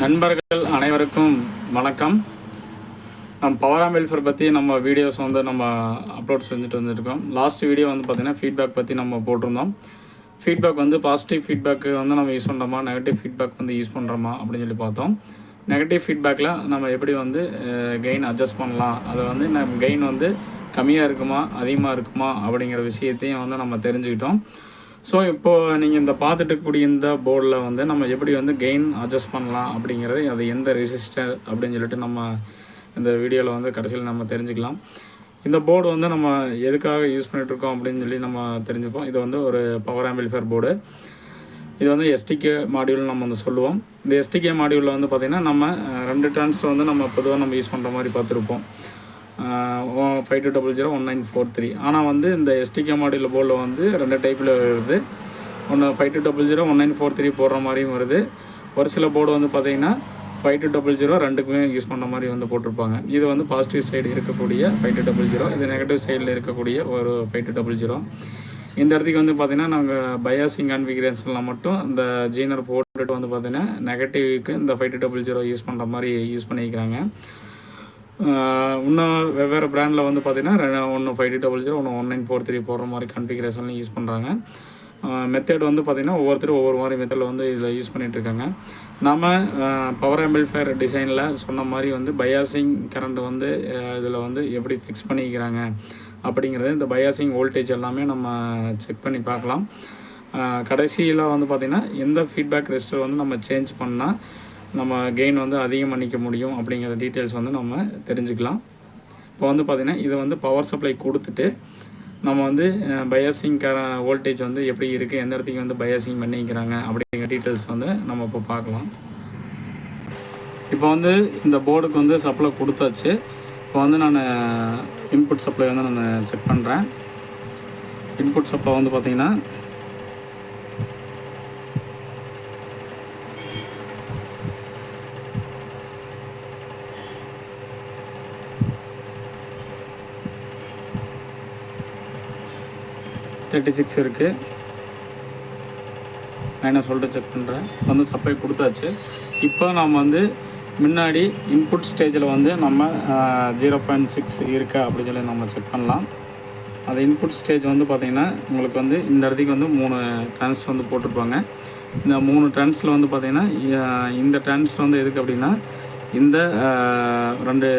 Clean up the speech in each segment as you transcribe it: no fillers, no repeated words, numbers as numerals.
நண்பர்கள் அனைவருக்கும் வணக்கம். பவர் ஆம்பிளிஃபையர் பற்றி நம்ம வீடியோஸ் வந்து நம்ம அப்லோட் செஞ்சுட்டு வந்துருக்கோம். லாஸ்ட் வீடியோ வந்து பார்த்திங்கன்னா ஃபீட்பேக் பற்றி நம்ம போட்டிருந்தோம். ஃபீட்பேக் வந்து பாசிட்டிவ் ஃபீட்பேக்கு வந்து நம்ம யூஸ் பண்ணுறோமா, நெகட்டிவ் ஃபீட்பேக் வந்து யூஸ் பண்ணுறோமா அப்படின்னு சொல்லி பார்த்தோம். நெகட்டிவ் ஃபீட்பேக்கில் நம்ம எப்படி வந்து கெயின் அட்ஜஸ்ட் பண்ணலாம், அதை வந்து நம்ம கெயின் வந்து கம்மியாக இருக்குமா அதிகமாக இருக்குமா அப்படிங்கிற விஷயத்தையும் வந்து நம்ம தெரிஞ்சுக்கிட்டோம். ஸோ இப்போது நீங்கள் இந்த பார்த்துட்டு இருக்கக்கூடிய இந்த போர்டில் வந்து நம்ம எப்படி வந்து கெயின் அட்ஜஸ்ட் பண்ணலாம் அப்படிங்கிறது, அது எந்த ரெசிஸ்டர் அப்படின்னு சொல்லிட்டு நம்ம இந்த வீடியோவில் வந்து கடைசியில் நம்ம தெரிஞ்சுக்கலாம். இந்த போர்டு வந்து நம்ம எதுக்காக யூஸ் பண்ணிகிட்ருக்கோம் அப்படின்னு சொல்லி நம்ம தெரிஞ்சுப்போம். இது வந்து ஒரு பவர் ஆம்பிளிஃபையர் போர்டு. இது வந்து எஸ்டிகே மாடியூல் நம்ம வந்து சொல்லுவோம். இந்த எஸ்டிகே மாடியூலில் வந்து பார்த்திங்கன்னா நம்ம 2 டிரான்ஸ்டர் வந்து நம்ம பொதுவாக நம்ம யூஸ் பண்ணுற மாதிரி பார்த்துருப்போம். 5200 1943. ஆனால் வந்து இந்த எஸ்டிகே மாடியூல் போர்டில் வந்து 2 டைப்பில் வருது. ஒன்று 5200 1943 போடுற மாதிரியும் வருது. ஒரு சில போர்டு வந்து பார்த்திங்கன்னா 5200 ரெண்டுக்குமே யூஸ் பண்ணுற மாதிரி வந்து போட்டிருப்பாங்க. இது வந்து பாசிட்டிவ் சைடு இருக்கக்கூடிய 5200, இது நெகட்டிவ் சைடில் இருக்கக்கூடிய ஒரு 5200. இந்த இடத்துக்கு வந்து பார்த்திங்கன்னா நாங்கள் பயாசிங் கான்ஃபிகரேஷனில் மட்டும் இந்த ஜீனர் போட்டுட்டு வந்து பார்த்திங்கன்னா நெகட்டிவ்க்கு இந்த 5200 யூஸ் பண்ணுற மாதிரி யூஸ் பண்ணிக்கிறாங்க. இன்னும் வெவ்வேறு பிராண்டில் வந்து பார்த்திங்கன்னா ஒன்று 5200 ஒன்று 1943 போடுற மாதிரி கான்ஃபிகரேஷன்லையும் யூஸ் பண்ணுறாங்க. மெத்தட் வந்து பார்த்திங்கன்னா ஒவ்வொருத்தரும் ஒவ்வொரு மாதிரி மெத்தடில் வந்து இதில் யூஸ் பண்ணிகிட்ருக்காங்க. நம்ம பவர் ஆம்பிளிஃபையர் டிசைனில் சொன்ன மாதிரி வந்து பயாசிங் கரண்ட் வந்து இதில் வந்து எப்படி ஃபிக்ஸ் பண்ணிக்கிறாங்க அப்படிங்கிறது, இந்த பயாசிங் வோல்டேஜ் எல்லாமே நம்ம செக் பண்ணி பார்க்கலாம். கடைசியில் வந்து பார்த்திங்கன்னா எந்த ஃபீட்பேக் ரெசிஸ்டர் வந்து நம்ம சேஞ்ச் பண்ணால் நம்ம கெயின் வந்து அதிகம் பண்ணிக்க முடியும் அப்படிங்கிற டீட்டெயில்ஸ் வந்து நம்ம தெரிஞ்சுக்கலாம். இப்போ வந்து பார்த்திங்கன்னா இதை வந்து பவர் சப்ளை கொடுத்துட்டு நம்ம வந்து பயாசிங் வோல்டேஜ் வந்து எப்படி இருக்குது, எந்த இடத்துக்கு வந்து பயாசிங் பண்ணிக்கிறாங்க அப்படிங்கிற டீட்டெயில்ஸ் வந்து நம்ம இப்போ பார்க்கலாம். இப்போ வந்து இந்த போர்டுக்கு வந்து சப்ளை கொடுத்தாச்சு. இப்போ வந்து நான் இன்புட் சப்ளை வந்து நான் செக் பண்ணுறேன். இன்புட் சப்ளை வந்து பார்த்திங்கன்னா -36 இருக்குது. நான் சொல்லிட்டு செக் பண்ணுறேன். வந்து சப்ளை கொடுத்தாச்சு. இப்போ நம்ம வந்து முன்னாடி இன்புட் ஸ்டேஜில் வந்து நம்ம 0.6 இருக்கா அப்படின்னு சொல்லி நம்ம செக் பண்ணலாம். அந்த இன்புட் ஸ்டேஜ் வந்து பார்த்திங்கன்னா உங்களுக்கு வந்து இந்த இடத்துக்கு வந்து 3 டிரான்ஸ்டர் வந்து போட்டிருப்பாங்க. இந்த 3 டிரான்ஸ்டரில் வந்து பார்த்திங்கன்னா இந்த டிரான்ஸ்டர் வந்து எதுக்கு அப்படின்னா இந்த 2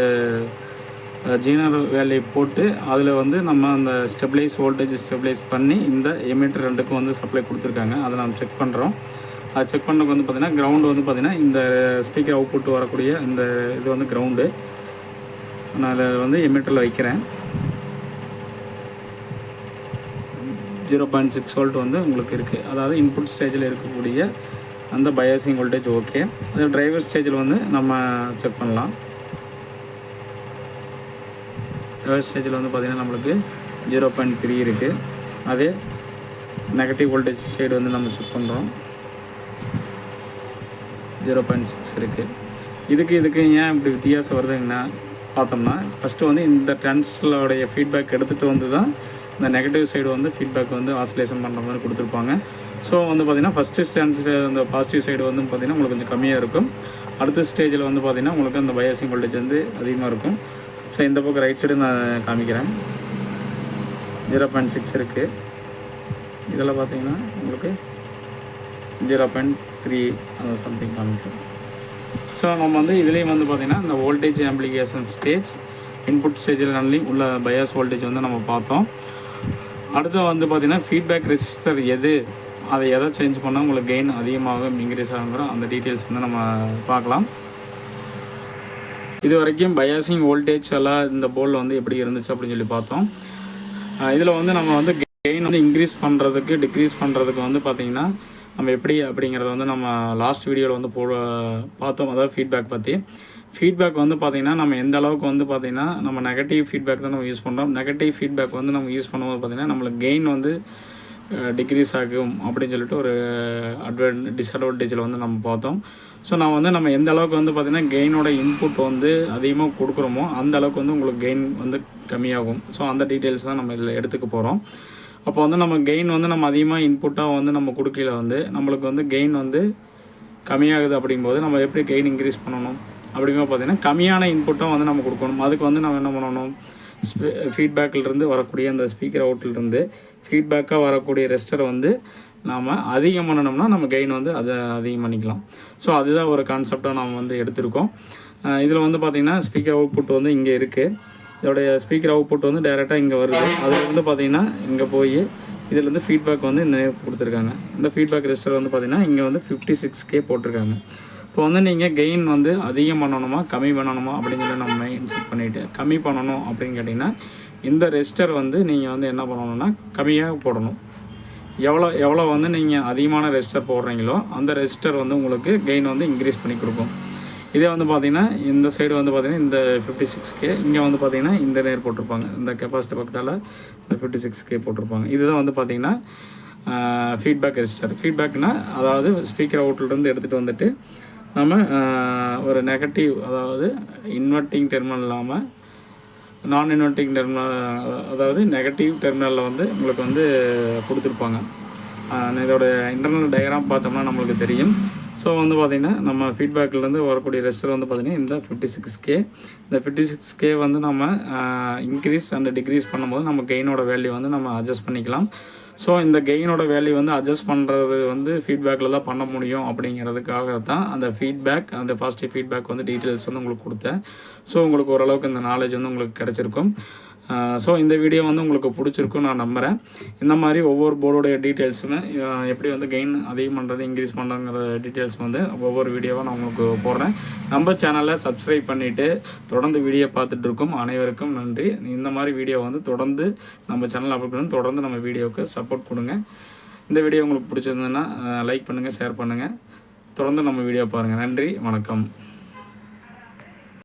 ஜீனர் வேலையை போட்டு அதில் வந்து நம்ம அந்த வோல்டேஜ் ஸ்டெபிளைஸ் பண்ணி இந்த எமிட்டர் 2க்கும் வந்து சப்ளை கொடுத்துருக்காங்க. அதை நம்ம செக் பண்ணுறோம். அது செக் பண்ணுறதுக்கு வந்து பார்த்திங்கன்னா கிரவுண்டு வந்து பார்த்திங்கன்னா இந்த ஸ்பீக்கர் அவுட்புட் வரக்கூடிய இந்த இது வந்து கிரவுண்டு. நான் அதை வந்து எமிட்டரில் வைக்கிறேன். 0.6 வோல்ட் வந்து உங்களுக்கு இருக்குது. அதாவது இன்புட் ஸ்டேஜில் இருக்கக்கூடிய அந்த பயாசிங் வோல்டேஜ் ஓகே. அது டிரைவர் ஸ்டேஜில் வந்து நம்ம செக் பண்ணலாம். டிரைவர் ஸ்டேஜில் வந்து பார்த்திங்கன்னா நம்மளுக்கு 0.3 இருக்குது. அதே நெகட்டிவ் வோல்டேஜ் சைடு வந்து நம்ம செக் பண்ணுறோம். 0.6 இருக்குது. இதுக்கு ஏன் இப்படி வித்தியாசம் வருதுங்கன்னா பார்த்தோம்னா ஃபஸ்ட்டு வந்து இந்த டிரான்ஸ்டரோடைய ஃபீட்பேக் எடுத்துகிட்டு வந்து தான் இந்த நெகட்டிவ் சைடு வந்து ஃபீட்பேக் வந்து ஆசிலேஷன் பண்ணுற மாதிரி கொடுத்துருப்பாங்க. ஸோ வந்து பார்த்திங்கன்னா ஃபஸ்ட்டு டிரான்ஸ்டர் அந்த பாசிட்டிவ் சைடு வந்து பார்த்திங்கன்னா உங்களுக்கு கொஞ்சம் கம்மியாக இருக்கும். அடுத்த ஸ்டேஜில் வந்து பார்த்திங்கன்னா உங்களுக்கு அந்த பயாசிங் வோல்டேஜ் வந்து அதிகமாக இருக்கும். ஸோ இந்த பக்கம் ரைட் சைடு நான் காமிக்கிறேன். 0.6 இருக்குது. இதில் பார்த்தீங்கன்னா உங்களுக்கு 0.3 அந்த சம்திங் காமிக்கும். ஸோ நம்ம வந்து இதுலேயும் வந்து பார்த்திங்கன்னா இந்த வோல்டேஜ் ஆம்பிளிஃபிகேஷன் ஸ்டேஜ், இன்புட் ஸ்டேஜில் ரன்லிங் உள்ள பயாஸ் வோல்டேஜ் வந்து நம்ம பார்த்தோம். அடுத்து வந்து பார்த்திங்கன்னா ஃபீட்பேக் ரெசிஸ்டர் எது, அதை எதை சேஞ்ச் பண்ணால் உங்களுக்கு கெயின் அதிகமாகும் இன்க்ரீஸ் ஆகுங்கிற அந்த டீட்டெயில்ஸ் வந்து நம்ம பார்க்கலாம். இது வரைக்கும் பயாசிங் வோல்டேஜ் எல்லாம் இந்த போர்டில் வந்து எப்படி இருந்துச்சு அப்படின்னு சொல்லி பார்த்தோம். இதில் வந்து நம்ம வந்து கெயின் வந்து இன்க்ரீஸ் பண்ணுறதுக்கு டிக்ரீஸ் பண்ணுறதுக்கு வந்து பார்த்திங்கன்னா நம்ம எப்படி அப்படிங்கிறத வந்து நம்ம லாஸ்ட் வீடியோவில் வந்து பார்த்தோம். அதாவது ஃபீட்பேக் வந்து பார்த்திங்கன்னா நம்ம எந்த அளவுக்கு வந்து பார்த்திங்கன்னா நம்ம நெகட்டிவ் ஃபீட்பேக் தான் நம்ம யூஸ் பண்ணுறோம். நெகட்டிவ் ஃபீட்பேக் வந்து நம்ம யூஸ் பண்ணும்போது பார்த்திங்கன்னா நம்மளுக்கு கெயின் வந்து டிக்ரீஸ் ஆகும் அப்படின்னு சொல்லிட்டு ஒரு டிஸ்அட்வான்டேஜில் வந்து நம்ம பார்த்தோம். ஸோ நம்ம எந்த அளவுக்கு வந்து பார்த்திங்கன்னா கெயினோட இன்புட் வந்து அதிகமாக கொடுக்குறோமோ அந்த அளவுக்கு வந்து உங்களுக்கு கெயின் வந்து கம்மியாகும். ஸோ அந்த டீட்டெயில்ஸ் தான் நம்ம இதில் எடுத்துக்க போகிறோம். அப்போ வந்து நம்ம கெயின் வந்து நம்ம அதிகமாக இன்புட்டாக வந்து நம்ம கொடுக்கல வந்து நம்மளுக்கு வந்து கெயின் வந்து கம்மியாகுது அப்படிங்கும்போது நம்ம எப்படி கெயின் இன்க்ரீஸ் பண்ணணும் அப்படிங்கும்போது பார்த்திங்கன்னா கம்மியான இன்புட்டும் வந்து நம்ம கொடுக்கணும். அதுக்கு வந்து நம்ம என்ன பண்ணணும், ஃபீட்பேக்கிலிருந்து வரக்கூடிய அந்த ஸ்பீக்கர் அவுட்லேருந்து ஃபீட்பேக்காக வரக்கூடிய ரெஸ்டரை வந்து நாம் அதிகம் பண்ணணும்னா நம்ம கெயின் வந்து அதை அதிகம் பண்ணிக்கலாம். ஸோ அதுதான் ஒரு கான்செப்டாக நாம் வந்து எடுத்திருக்கோம். இதில் வந்து பார்த்திங்கன்னா ஸ்பீக்கர் அவுட்புட் வந்து இங்கே இருக்குது. இதோடைய ஸ்பீக்கர் அவுட்புட் வந்து டைரெக்டாக இங்கே வருது. அதில் வந்து பார்த்திங்கன்னா இங்கே போய் இதில் ஃபீட்பேக் வந்து இந்த கொடுத்துருக்காங்க. இந்த ஃபீட்பேக் ரெஜிஸ்டர் வந்து பார்த்திங்கன்னா இங்கே வந்து 56K போட்டிருக்காங்க. இப்போ வந்து நீங்கள் கெயின் வந்து அதிகம் பண்ணணுமா கம்மி பண்ணணுமா அப்படின்னு சொல்லி நம்ம இன்செட் பண்ணிவிட்டு கம்மி பண்ணணும் அப்படின்னு கேட்டிங்கன்னா இந்த ரெஜிஸ்டர் வந்து நீங்கள் வந்து என்ன பண்ணணும்னா கம்மியாக போடணும். எவ்வளோ வந்து நீங்கள் அதிகமான ரெஜிஸ்டர் போடுறீங்களோ அந்த ரெஜிஸ்டர் வந்து உங்களுக்கு கெயின் வந்து இன்க்ரீஸ் பண்ணி கொடுக்கும். இதே வந்து பார்த்திங்கன்னா இந்த சைடு வந்து பார்த்திங்கன்னா இந்த 56K, இங்கே வந்து பார்த்திங்கன்னா இந்த நேர் போட்டிருப்பாங்க. இந்த கெப்பாசிட்டி பக்கத்தால் இந்த 56K போட்டிருப்பாங்க. இதுதான் வந்து பார்த்திங்கன்னா ஃபீட்பேக் ரெஜிஸ்டர். ஃபீட்பேக்னால் அதாவது ஸ்பீக்கர் அவுட்லேருந்து எடுத்துகிட்டு வந்துட்டு நம்ம ஒரு நெகட்டிவ், அதாவது இன்வெர்ட்டிங் டெர்மினல் இல்லாமல் நான் இன்வெர்ட்டிங் டெர்மினல், அதாவது நெகட்டிவ் டெர்மினலில் வந்து உங்களுக்கு வந்து கொடுத்துருப்பாங்க. இதோட இன்டர்னல் டயக்ராம் பார்த்தோம்னா நம்மளுக்கு தெரியும். ஸோ வந்து பார்த்திங்கன்னா நம்ம ஃபீட்பேக்லேருந்து வரக்கூடிய ரெஜிஸ்டர் வந்து பார்த்திங்கன்னா இந்த 56K. இந்த 56K வந்து நம்ம இன்க்ரீஸ் அண்ட் டிக்ரீஸ் பண்ணும்போது நம்ம கெயினோட வேல்யூ வந்து நம்ம அட்ஜஸ்ட் பண்ணிக்கலாம். ஸோ இந்த கெயினோட வேல்யூ வந்து அட்ஜஸ்ட் பண்ணுறது வந்து ஃபீட்பேக்கில் தான் பண்ண முடியும் அப்படிங்கிறதுக்காக தான் அந்த ஃபீட்பேக், அந்த பாசிட்டிவ் ஃபீட்பேக் வந்து டீட்டெயில்ஸ் வந்து உங்களுக்கு கொடுத்தேன். ஸோ உங்களுக்கு ஓரளவுக்கு இந்த நாலேஜ் வந்து உங்களுக்கு கிடச்சிருக்கும். ஸோ இந்த வீடியோ வந்து உங்களுக்கு பிடிச்சிருக்கும் நான் நம்புகிறேன். இந்த மாதிரி ஒவ்வொரு போர்டோடைய டீட்டெயில்ஸுமே எப்படி வந்து கெயின் அதிகம் பண்ணுறது இன்க்ரீஸ் பண்ணுறங்கிற டீட்டெயில்ஸ் வந்து ஒவ்வொரு வீடியோவாக நான் உங்களுக்கு போடுறேன். நம்ம சேனலை சப்ஸ்கிரைப் பண்ணிவிட்டு தொடர்ந்து வீடியோ பார்த்துட்டு இருக்கோம் அனைவருக்கும் நன்றி. இந்த மாதிரி வீடியோ வந்து தொடர்ந்து நம்ம சேனல் அப்லோட் தொடர்ந்து நம்ம வீடியோவுக்கு சப்போர்ட் கொடுங்க. இந்த வீடியோ உங்களுக்கு பிடிச்சிருந்ததுன்னா லைக் பண்ணுங்கள், ஷேர் பண்ணுங்கள், தொடர்ந்து நம்ம வீடியோ பாருங்கள். நன்றி, வணக்கம்.